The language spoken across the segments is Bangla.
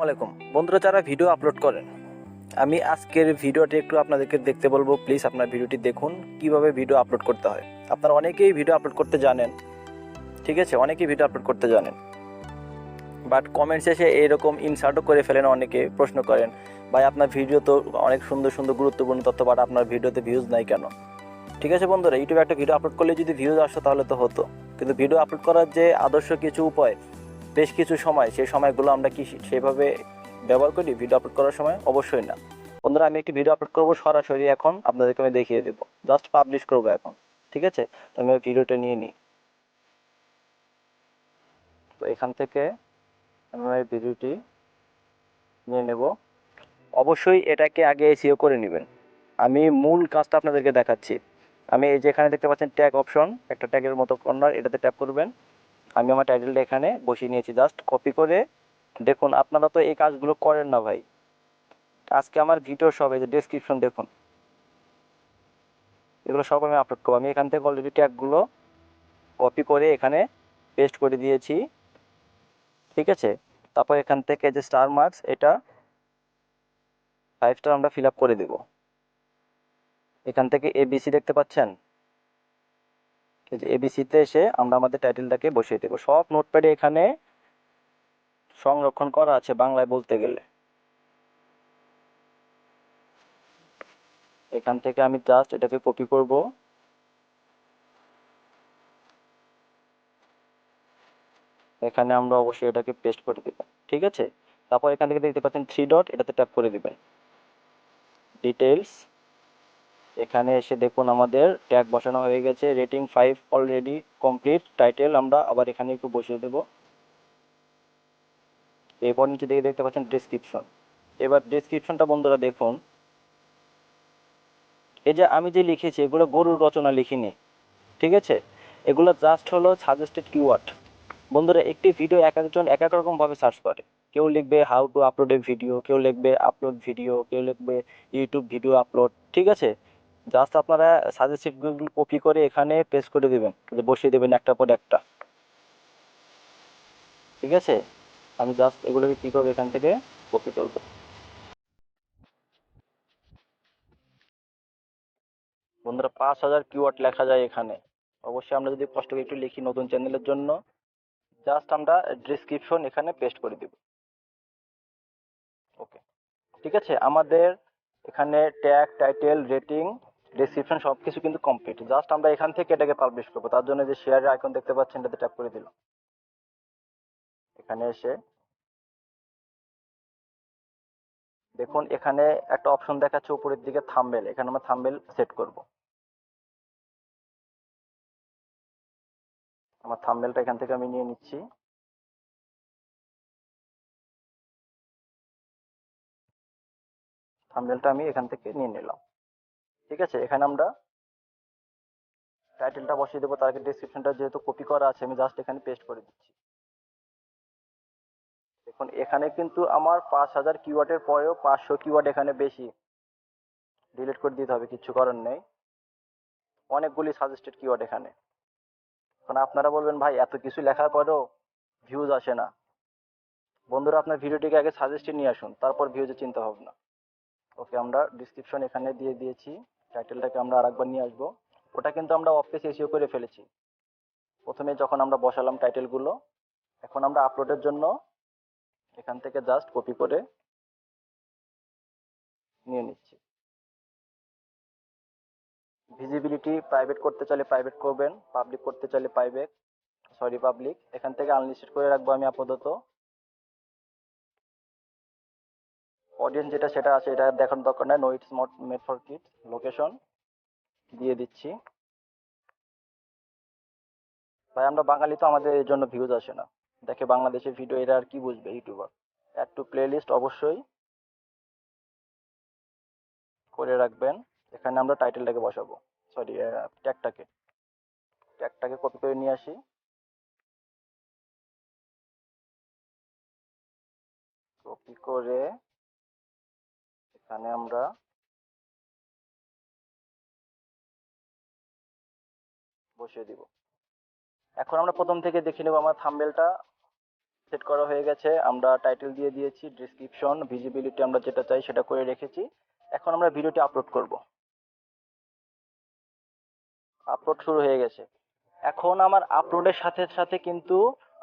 আসসালামাইকুম বন্ধুরা, যারা ভিডিও আপলোড করেন, আমি আজকের ভিডিওটি একটু আপনাদেরকে দেখতে বলবো। প্লিজ আপনার ভিডিওটি দেখুন কিভাবে ভিডিও আপলোড করতে হয়। আপনারা অনেকেই ভিডিও আপলোড করতে জানেন, ঠিক আছে, অনেকেই ভিডিও আপলোড করতে জানেন, বাট কমেন্ট শেষে এইরকম ইনসার্টও করে ফেলেন। অনেকে প্রশ্ন করেন, ভাই আপনার ভিডিও তো অনেক সুন্দর সুন্দর গুরুত্বপূর্ণ তথ্য, বাট আপনার ভিডিওতে ভিউজ নাই কেন? ঠিক আছে বন্ধুরা, ইউটিউবে একটা ভিডিও আপলোড করলে যদি ভিউজ আসতো তাহলে তো হতো, কিন্তু ভিডিও আপলোড করার যে আদর্শ কিছু উপায়, বেশ কিছু সময়, সেই সময়গুলো আমরা কি সেভাবে ব্যবহার করি ভিডিও আপলোড করার সময়? অবশ্যই না। বন্ধুরা, আমি একটি ভিডিও আপলোড করবো সরাসরি, এখন আপনাদেরকে আমি দেখিয়ে দেবো, জাস্ট পাবলিশ করবো এখন। ঠিক আছে, তো আমি ভিডিওটা নিয়ে নিই। তো এখান থেকে আমি এই ভিডিওটি নিয়ে নেব। অবশ্যই এটাকে আগে এসইও করে নেবেন। আমি মূল কাজটা আপনাদেরকে দেখাচ্ছি। আমি এই যে এখানে দেখতে পাচ্ছেন ট্যাগ অপশন, একটা ট্যাগের মতো কর্নার, এটাতে ট্যাপ করবেন। আমি আমার টাইটেলটা এখানে বসিয়ে নিয়েছি, জাস্ট কপি করে। দেখুন, আপনারা তো এই কাজগুলো করেন না ভাই। আজকে আমার ভিডিও সব এই যে ডেসক্রিপশন দেখুন, এগুলো সব আমি আপলোড করবো। আমি এখান থেকে অলরেডি ট্যাগগুলো কপি করে এখানে পেস্ট করে দিয়েছি, ঠিক আছে। তারপর এখান থেকে যে স্টার মার্কস, এটা 5 স্টার আমরা ফিল আপ করে দেব। এখান থেকে এবিসি দেখতে পাচ্ছেন, এই যে এবিসিতে এসে আমরা আমাদের টাইটেলটাকে বসিয়ে দেবো। সব নোটপ্যাডে এখানে সংরক্ষণ করা আছে বাংলায় বলতে গেলে। এখান থেকে আমি জাস্ট এটাকে কপি করব, এখানে আমরা অবশ্যই এটাকে পেস্ট করে দেব, ঠিক আছে। তারপর এখান থেকে দেখতে পাচ্ছেন 3 ডট, এটাতে ট্যাপ করে দিবেন, ডিটেইলস। এখানে এসে দেখুন আমাদের ট্যাগ বসানো হয়ে গেছে, রেটিং 5 অলরেডি কমপ্লিট। টাইটেল আমরা আবার এখানে একটু বসিয়ে দেব। এরপর নিচে দিকে দেখতে পাচ্ছেন ডেসক্রিপশন। এবার ডেসক্রিপশনটা বন্ধুরা দেখুন, এই যে আমি যে লিখেছি এগুলো গরুর রচনা লিখিনি, ঠিক আছে। এগুলো জাস্ট হলো সাজেস্টেড কিওয়ার্ড। বন্ধুরা, একটি ভিডিও এক একজন এক এক রকম ভাবে সার্চ করে। কেউ লিখবে how to upload A video, কেউ লিখবে আপলোড ভিডিও, কেউ লিখবে ইউটিউব ভিডিও আপলোড, ঠিক আছে। জাস্ট আপনারা সাজেস্টেড গুলো কপি করে এখানে পেস্ট করে দিবেন, বসিয়ে দেবেন একটা পর একটা, ঠিক আছে। আমি জাস্ট এগুলোকে কি করবো, এখান থেকে কপি করবো। বন্ধুরা, 5,000 কিওয়ার্ড লেখা যায় এখানে। অবশ্যই আমরা যদি কষ্ট করে একটু লিখি নতুন চ্যানেলের জন্য, জাস্ট আমরা ডেসক্রিপশন এখানে পেস্ট করে দিব। ওকে, ঠিক আছে। আমাদের এখানে ট্যাগ, টাইটেল, রেটিং, ডেসক্রিপশন সবকিছু কিন্তু কমপ্লিট। জাস্ট আমরা এখান থেকে এটাকে পাবলিশ করবো। তার জন্য যে শেয়ারের আইকন দেখতে পাচ্ছেন, এটাতে ট্যাপ করে দিলাম। এখানে এসে দেখুন, এখানে একটা অপশন দেখাচ্ছে উপরের দিকে থাম্বনেল, এখানে আমরা থাম্বনেল সেট করব। আমার থাম্বনেলটা এখান থেকে আমি নিয়ে নিচ্ছি। থাম্বনেলটা আমি এখান থেকে নিয়ে নিলাম, ঠিক আছে। এখানে আমরা টাইটেলটা বসিয়ে দেবো, তার আগে ডেসক্রিপশনটা যেহেতু কপি করা আছে, আমি জাস্ট এখানে পেস্ট করে দিচ্ছি। দেখুন, এখানে কিন্তু আমার 5,000 কিওয়ার্ডের পরেও 500 কিওয়ার্ড এখানে বেশি। ডিলিট করে দিতে হবে, কিচ্ছু করার নেই। অনেকগুলি সাজেস্টেড কিওয়ার্ড এখানে। এখন আপনারা বলবেন, ভাই এত কিছু লেখার পরেও ভিউজ আসে না। বন্ধুরা, আপনার ভিডিওটিকে আগে সাজেস্টে নিয়ে আসুন, তারপর ভিউজের চিন্তা ভাবনা। ওকে, আমরা ডিসক্রিপশন এখানে দিয়ে দিয়েছি। টাইটেলটাকে আমরা আরেকবার নিয়ে আসবো। ওটা কিন্তু আমরা অফ পেজ এসিও করে ফেলেছি প্রথমে যখন আমরা বসালাম টাইটেলগুলো। এখন আমরা আপলোডের জন্য এখান থেকে জাস্ট কপি করে নিয়ে নিচ্ছি। ভিজিবিলিটি প্রাইভেট করতে চাইলে প্রাইভেট করবেন, পাবলিক করতে চাইলে পাবলিক। এখান থেকে আনলিস্টেড করে রাখবো আমি আপাতত। অডিয়েন্স যেটা সেটা আছে, এটা দেখানোর দরকার নাই। No it's not made for kids. Location দিয়ে দিচ্ছি। ভাই আমরা বাঙালি তো, আমাদের এর জন্য ভিউজ আসে না। দেখে বাংলাদেশের ভিডিও, এরা আর কি বুঝবে ইউটিউবার। অ্যাড টু প্লেলিস্ট অবশ্যই করে রাখবেন। এখানে আমরা টাইটেলটাকে বসাবো, সরি, ট্যাগটাকে ট্যাগটাকে কপি করে নিয়ে আসি। কপি করে এখানে আমরা বসিয়ে দিব। এখন আমরা প্রথম থেকে দেখে নেব আমার থাম্বনেলটা সেট করা হয়ে গেছে। আমরা টাইটেল দিয়ে দিয়েছি, ডেসক্রিপশন, ভিজিবিলিটি আমরা যেটা চাই সেটা করে রেখেছি। এখন আমরা ভিডিওটি আপলোড করব। আপলোড শুরু হয়ে গেছে। এখন আমার আপলোডের সাথে সাথে কিন্তু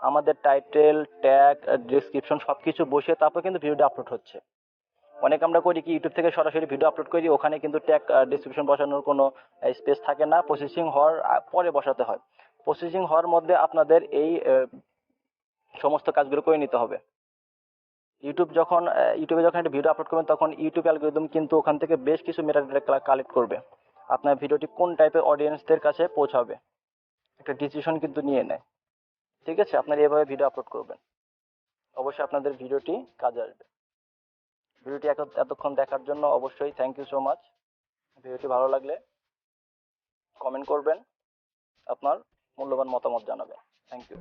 আমাদের টাইটেল, ট্যাগ, ডেসক্রিপশন সবকিছু বসে তারপর কিন্তু ভিডিওটি আপলোড হচ্ছে। অনেক আমরা করি কি, ইউটিউব থেকে সরাসরি ভিডিও আপলোড করি, ওখানে কিন্তু ট্যাগ, ডেসক্রিপশন বসানোর কোনো স্পেস থাকে না, প্রসেসিং হওয়ার পরে বসাতে হয়। প্রসেসিং হওয়ার মধ্যে আপনাদের এই সমস্ত কাজগুলো করে নিতে হবে। ইউটিউবে যখন একটা ভিডিও আপলোড করবেন তখন ইউটিউব অ্যালগরিদম কিন্তু ওখান থেকে বেশ কিছু মেটাডেটা কালেক্ট করবে। আপনার ভিডিওটি কোন টাইপের অডিয়েন্সদের কাছে পৌঁছাবে একটা ডিসিশন কিন্তু নিয়ে নেয়। ঠিক আছে, আপনারা এভাবে ভিডিও আপলোড করবেন, অবশ্যই আপনাদের ভিডিওটি কাজে আসবে। ভিডিওটি এতক্ষণ দেখার জন্য অবশ্যই থ্যাংক ইউ সো মাচ। ভিডিওটি ভালো লাগলে কমেন্ট করবেন, আপনার মূল্যবান মতামত জানাবেন। Thank you.